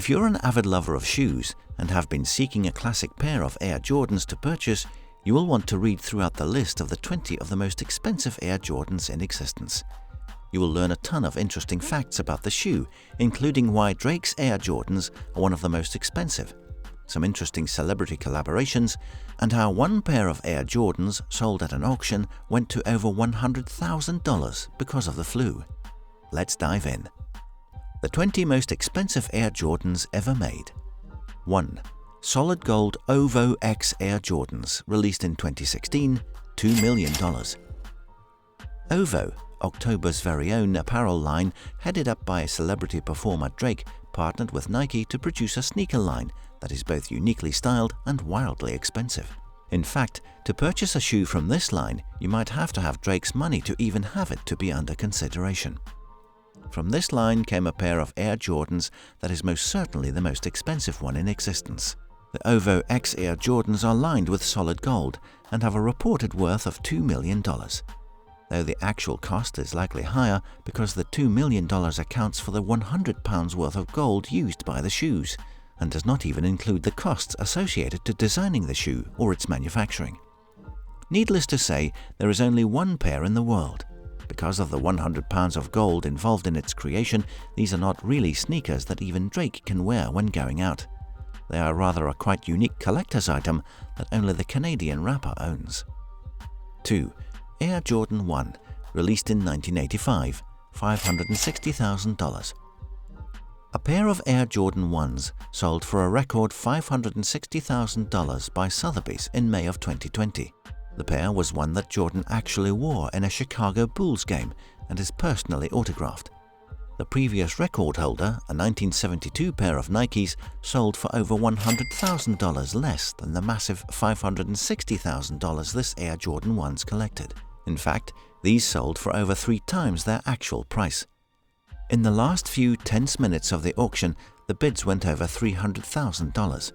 If you're an avid lover of shoes and have been seeking a classic pair of Air Jordans to purchase, you will want to read throughout the list of the 20 of the most expensive Air Jordans in existence. You will learn a ton of interesting facts about the shoe, including why Drake's Air Jordans are one of the most expensive, some interesting celebrity collaborations, and how one pair of Air Jordans sold at an auction went to over $100,000 because of the flu. Let's dive in. The 20 most expensive Air Jordans ever made. 1. Solid Gold OVO X Air Jordans, released in 2016, $2 million. OVO, October's very own apparel line headed up by celebrity performer Drake, partnered with Nike to produce a sneaker line that is both uniquely styled and wildly expensive. In fact, to purchase a shoe from this line, you might have to have Drake's money to even have it to be under consideration. From this line came a pair of Air Jordans that is most certainly the most expensive one in existence. The OVO X Air Jordans are lined with solid gold and have a reported worth of $2 million. Though the actual cost is likely higher because the $2 million accounts for the £100 worth of gold used by the shoes, and does not even include the costs associated to designing the shoe or its manufacturing. Needless to say, there is only one pair in the world. Because of the £100 of gold involved in its creation, these are not really sneakers that even Drake can wear when going out. They are rather a quite unique collector's item that only the Canadian rapper owns. 2. Air Jordan 1, released in 1985, $560,000. A pair of Air Jordan 1s sold for a record $560,000 by Sotheby's in May of 2020. The pair was one that Jordan actually wore in a Chicago Bulls game and is personally autographed. The previous record holder, a 1972 pair of Nikes, sold for over $100,000 less than the massive $560,000 this Air Jordan 1s collected. In fact, these sold for over 3 times their actual price. In the last few tense minutes of the auction, the bids went over $300,000.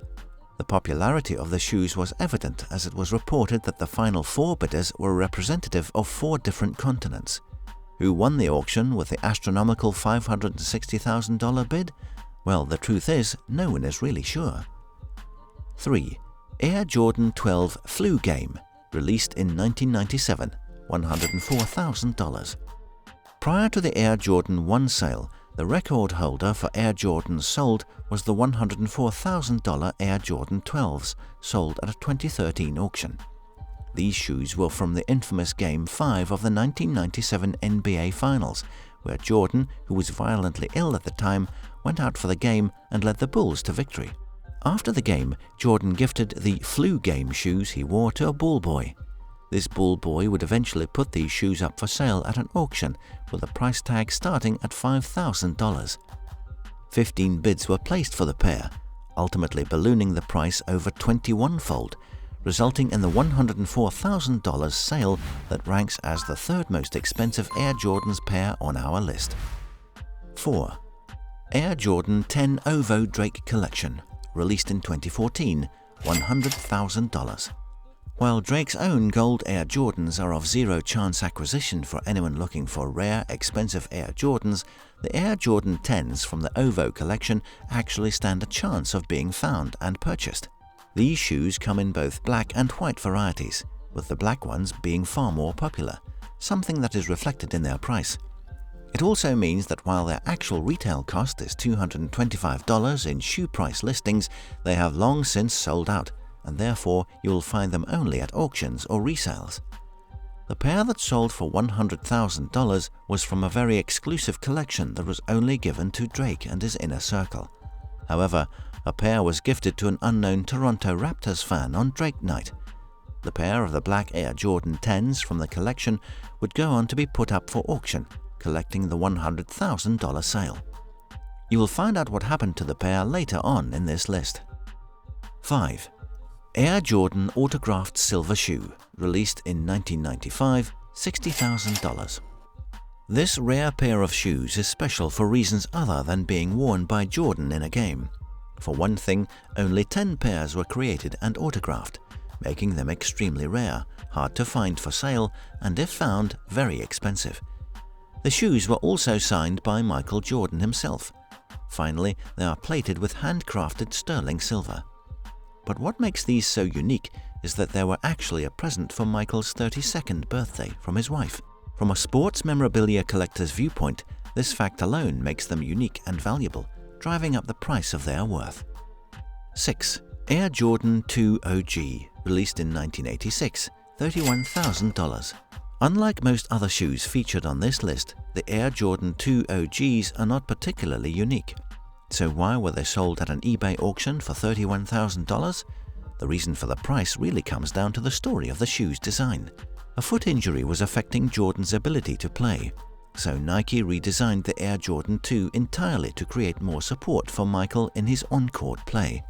The popularity of the shoes was evident as it was reported that the final 4 bidders were representative of 4 different continents. Who won the auction with the astronomical $560,000 bid? Well, the truth is, no one is really sure. 3. Air Jordan 12 Flu Game, released in 1997, $104,000. Prior to the Air Jordan 1 sale, the record holder for Air Jordans sold was the $104,000 Air Jordan 12s, sold at a 2013 auction. These shoes were from the infamous Game 5 of the 1997 NBA Finals, where Jordan, who was violently ill at the time, went out for the game and led the Bulls to victory. After the game, Jordan gifted the Flu Game shoes he wore to a ball boy. This ball boy would eventually put these shoes up for sale at an auction, with a price tag starting at $5,000. 15 bids were placed for the pair, ultimately ballooning the price over 21-fold, resulting in the $104,000 sale that ranks as the 3rd most expensive Air Jordans pair on our list. 4. Air Jordan 10 OVO Drake Collection, released in 2014, $100,000. While Drake's own gold Air Jordans are of zero chance acquisition for anyone looking for rare, expensive Air Jordans, the Air Jordan 10s from the OVO collection actually stand a chance of being found and purchased. These shoes come in both black and white varieties, with the black ones being far more popular, something that is reflected in their price. It also means that while their actual retail cost is $225 in shoe price listings, they have long since sold out, and therefore you will find them only at auctions or resales. The pair that sold for $100,000 was from a very exclusive collection that was only given to Drake and his inner circle. However, a pair was gifted to an unknown Toronto Raptors fan on Drake Night. The pair of the black Air Jordan 10s from the collection would go on to be put up for auction, collecting the $100,000 sale. You will find out what happened to the pair later on in this list. 5. Air Jordan Autographed Silver Shoe, released in 1995, $60,000. This rare pair of shoes is special for reasons other than being worn by Jordan in a game. For one thing, only 10 pairs were created and autographed, making them extremely rare, hard to find for sale, and if found, very expensive. The shoes were also signed by Michael Jordan himself. Finally, they are plated with handcrafted sterling silver. But what makes these so unique is that they were actually a present for Michael's 32nd birthday from his wife. From a sports memorabilia collector's viewpoint, this fact alone makes them unique and valuable, driving up the price of their worth. 6. Air Jordan 2 OG, released in 1986, $31,000. Unlike most other shoes featured on this list, the Air Jordan 2 OGs are not particularly unique. So why were they sold at an eBay auction for $31,000? The reason for the price really comes down to the story of the shoe's design. A foot injury was affecting Jordan's ability to play, so Nike redesigned the Air Jordan 2 entirely to create more support for Michael in his on-court play.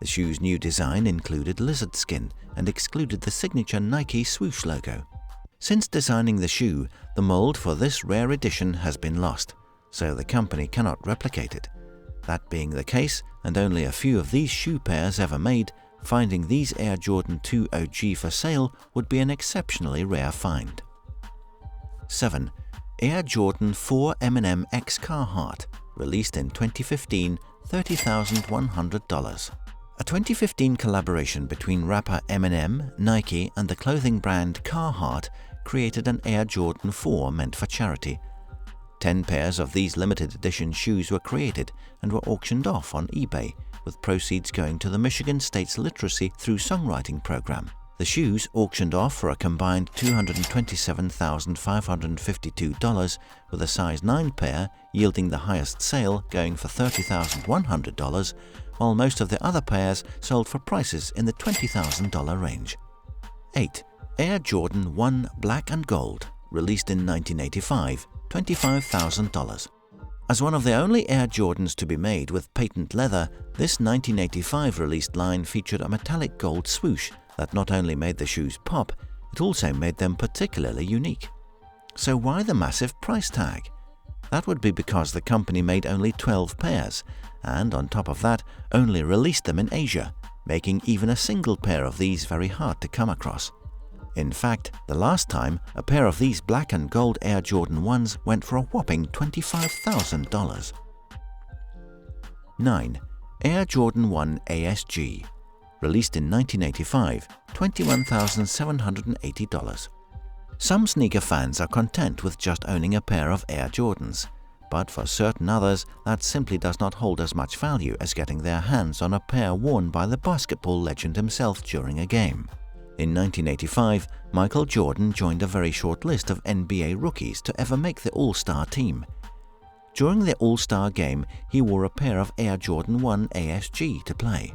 The shoe's new design included lizard skin and excluded the signature Nike swoosh logo. Since designing the shoe, the mold for this rare edition has been lost, so the company cannot replicate it. That being the case, and only a few of these shoe pairs ever made, finding these Air Jordan 2 OG for sale would be an exceptionally rare find. 7. Air Jordan 4 EMINEMX CARHARTT, released in 2015, $30,100. A 2015 collaboration between rapper Eminem, Nike, and the clothing brand CARHARTT created an Air Jordan 4 meant for charity. 10 pairs of these limited edition shoes were created and were auctioned off on eBay, with proceeds going to the Michigan State's Literacy Through Songwriting program. The shoes auctioned off for a combined $227,552, with a size 9 pair yielding the highest sale, going for $30,100, while most of the other pairs sold for prices in the $20,000 range. 8. Air Jordan 1 Black and Gold, released in 1985, $25,000. As one of the only Air Jordans to be made with patent leather, this 1985 released line featured a metallic gold swoosh that not only made the shoes pop, it also made them particularly unique. So why the massive price tag? That would be because the company made only 12 pairs, and on top of that, only released them in Asia, making even a single pair of these very hard to come across. In fact, the last time, a pair of these black and gold Air Jordan 1s went for a whopping $25,000. 9. Air Jordan 1 ASG, released in 1985, $21,780. Some sneaker fans are content with just owning a pair of Air Jordans, but for certain others, that simply does not hold as much value as getting their hands on a pair worn by the basketball legend himself during a game. In 1985, Michael Jordan joined a very short list of NBA rookies to ever make the All-Star team. During the All-Star game, he wore a pair of Air Jordan 1 ASG to play.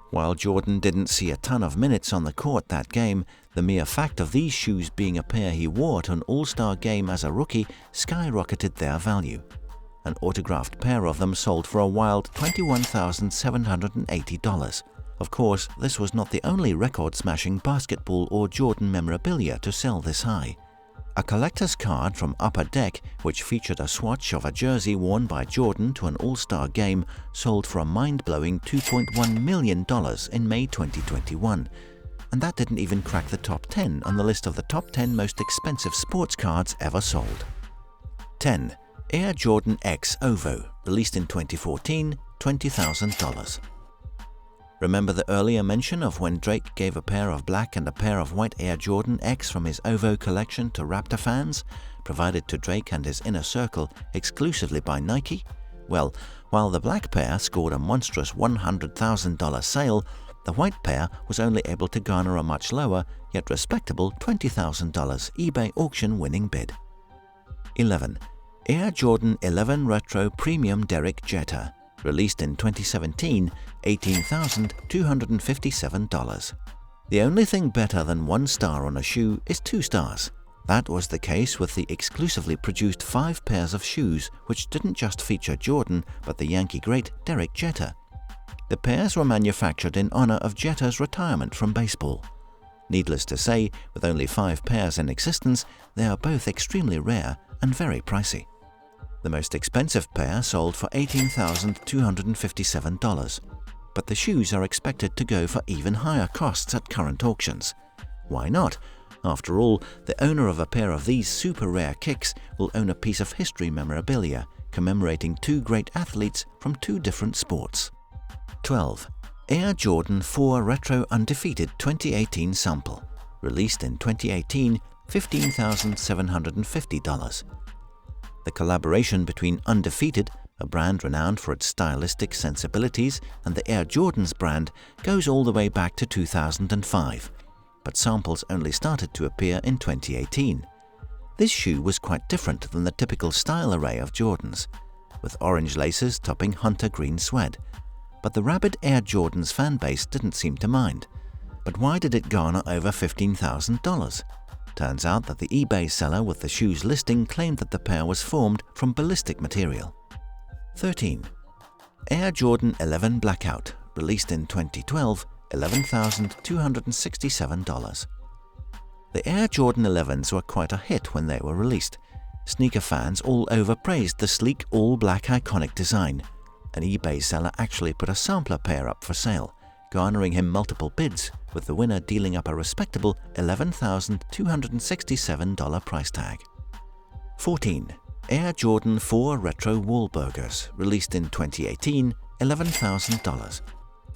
While Jordan didn't see a ton of minutes on the court that game, the mere fact of these shoes being a pair he wore to an All-Star game as a rookie skyrocketed their value. An autographed pair of them sold for a wild $21,780. Of course, this was not the only record-smashing basketball or Jordan memorabilia to sell this high. A collector's card from Upper Deck, which featured a swatch of a jersey worn by Jordan to an All-Star game, sold for a mind-blowing $2.1 million in May 2021. And that didn't even crack the top 10 on the list of the top 10 most expensive sports cards ever sold. 10. Air Jordan X OVO, released in 2014, $20,000. Remember the earlier mention of when Drake gave a pair of black and a pair of white Air Jordan X from his OVO collection to Raptor fans, provided to Drake and his inner circle exclusively by Nike? Well, while the black pair scored a monstrous $100,000 sale, the white pair was only able to garner a much lower, yet respectable $20,000 eBay auction winning bid. 11. Air Jordan 11 Retro Premium Derek Jeter, released in 2017, $18,257. The only thing better than 1 star on a shoe is 2 stars. That was the case with the exclusively produced 5 pairs of shoes, which didn't just feature Jordan, but the Yankee great Derek Jeter. The pairs were manufactured in honor of Jeter's retirement from baseball. Needless to say, with only 5 pairs in existence, they are both extremely rare and very pricey. The most expensive pair sold for $18,257, but the shoes are expected to go for even higher costs at current auctions. Why not? After all, the owner of a pair of these super rare kicks will own a piece of history memorabilia, commemorating two great athletes from two different sports. 12. Air Jordan 4 Retro Undefeated 2018 Sample. Released in 2018, $15,750. The collaboration between Undefeated, a brand renowned for its stylistic sensibilities, and the Air Jordans brand goes all the way back to 2005, but samples only started to appear in 2018. This shoe was quite different than the typical style array of Jordans, with orange laces topping hunter green suede. But the rabid Air Jordans fanbase didn't seem to mind. But why did it garner over $15,000? Turns out that the eBay seller with the shoe's listing claimed that the pair was formed from ballistic material. 13. Air Jordan 11 Blackout, released in 2012, $11,267. The Air Jordan 11s were quite a hit when they were released. Sneaker fans all over praised the sleek all-black iconic design. An eBay seller actually put a sampler pair up for sale, garnering him multiple bids, with the winner dealing up a respectable $11,267 price tag. 14. Air Jordan 4 Retro WAHLBURGERS, released in 2018, $11,000.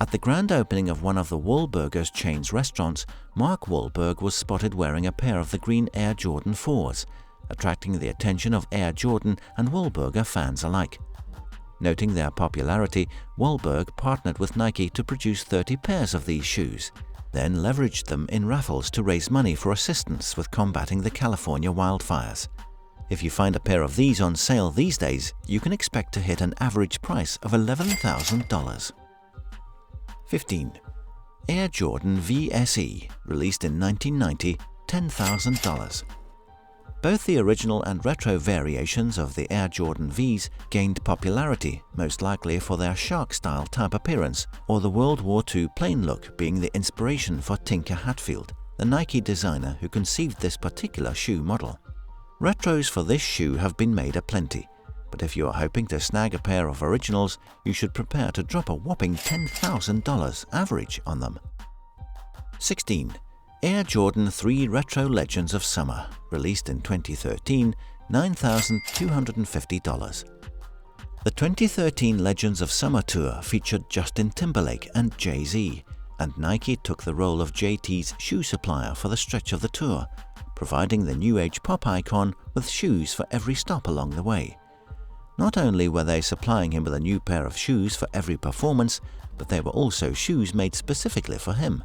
At the grand opening of one of the WAHLBURGERS chain's restaurants, Mark Wahlberg was spotted wearing a pair of the green Air Jordan 4s, attracting the attention of Air Jordan and Wahlburger fans alike. Noting their popularity, Wahlberg partnered with Nike to produce 30 pairs of these shoes, then leveraged them in raffles to raise money for assistance with combating the California wildfires. If you find a pair of these on sale these days, you can expect to hit an average price of $11,000. 15. Air Jordan VSE, released in 1990, $10,000. Both the original and retro variations of the Air Jordan Vs gained popularity, most likely for their shark-style type appearance, or the World War II plain look being the inspiration for Tinker Hatfield, the Nike designer who conceived this particular shoe model. Retros for this shoe have been made aplenty, but if you are hoping to snag a pair of originals, you should prepare to drop a whopping $10,000 average on them. 16. Air Jordan 3 Retro Legends of Summer, released in 2013, $9,250. The 2013 Legends of Summer tour featured Justin Timberlake and Jay-Z, and Nike took the role of JT's shoe supplier for the stretch of the tour, providing the new age pop icon with shoes for every stop along the way. Not only were they supplying him with a new pair of shoes for every performance, but they were also shoes made specifically for him.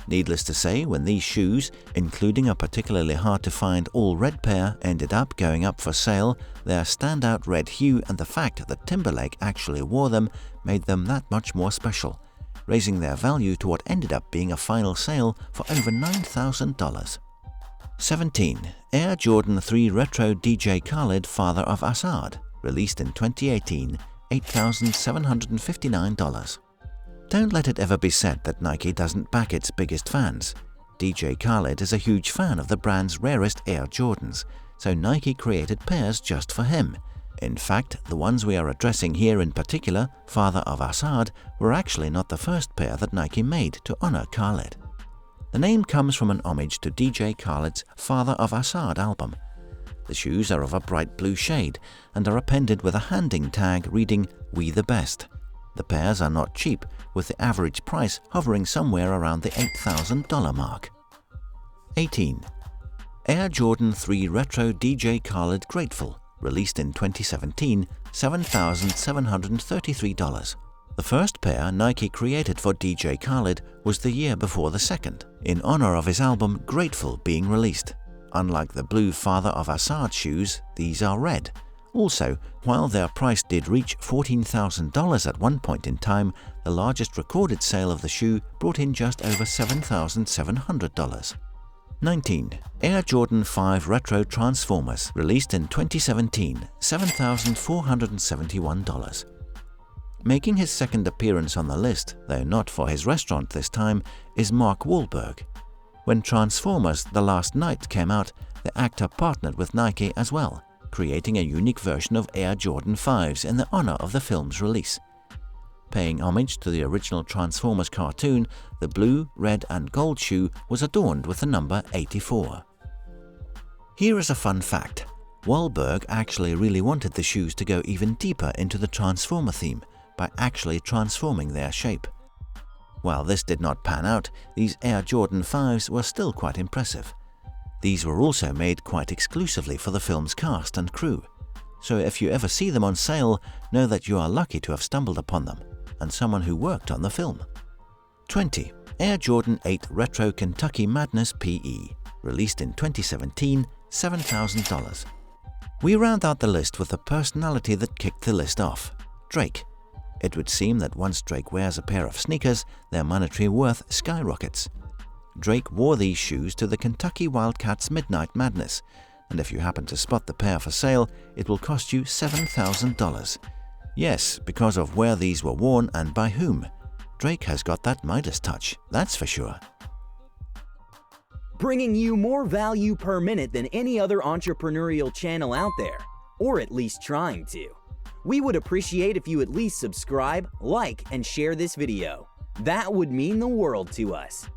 Needless to say, when these shoes, including a particularly hard-to-find all-red pair, ended up going up for sale, their standout red hue and the fact that Timberlake actually wore them made them that much more special, raising their value to what ended up being a final sale for over $9,000. 17. Air Jordan 3 Retro DJ Khaled Father of Assad, released in 2018, $8,759. Don't let it ever be said that Nike doesn't back its biggest fans. DJ Khaled is a huge fan of the brand's rarest Air Jordans, so Nike created pairs just for him. In fact, the ones we are addressing here in particular, Father of Assad, were actually not the first pair that Nike made to honor Khaled. The name comes from an homage to DJ Khaled's Father of Assad album. The shoes are of a bright blue shade and are appended with a handing tag reading, "We the Best." The pairs are not cheap, with the average price hovering somewhere around the $8,000 mark. 18. Air Jordan 3 Retro DJ Khaled Grateful, released in 2017, $7,733. The first pair Nike created for DJ Khaled was the year before the second, in honor of his album Grateful being released. Unlike the blue Father of Assad shoes, these are red. Also, while their price did reach $14,000 at one point in time, the largest recorded sale of the shoe brought in just over $7,700. 19. Air Jordan 5 Retro Transformers, released in 2017, $7,471. Making his second appearance on the list, though not for his restaurant this time, is Mark Wahlberg. When Transformers: The Last Night came out, the actor partnered with Nike as well, creating a unique version of Air Jordan 5s in the honor of the film's release. Paying homage to the original Transformers cartoon, the blue, red and gold shoe was adorned with the number 84. Here is a fun fact. WAHLBURG actually really wanted the shoes to go even deeper into the Transformer theme by actually transforming their shape. While this did not pan out, these Air Jordan 5s were still quite impressive. These were also made quite exclusively for the film's cast and crew, so if you ever see them on sale, know that you are lucky to have stumbled upon them, and someone who worked on the film. 20. Air Jordan 8 Retro Kentucky Madness PE, released in 2017, $7,000. We round out the list with a personality that kicked the list off, Drake. It would seem that once Drake wears a pair of sneakers, their monetary worth skyrockets. Drake wore these shoes to the Kentucky Wildcats Midnight Madness, and if you happen to spot the pair for sale, it will cost you $7,000. Yes, because of where these were worn and by whom. Drake has got that Midas touch, that's for sure. Bringing you more value per minute than any other entrepreneurial channel out there, or at least trying to. We would appreciate if you at least subscribe, like, and share this video. That would mean the world to us.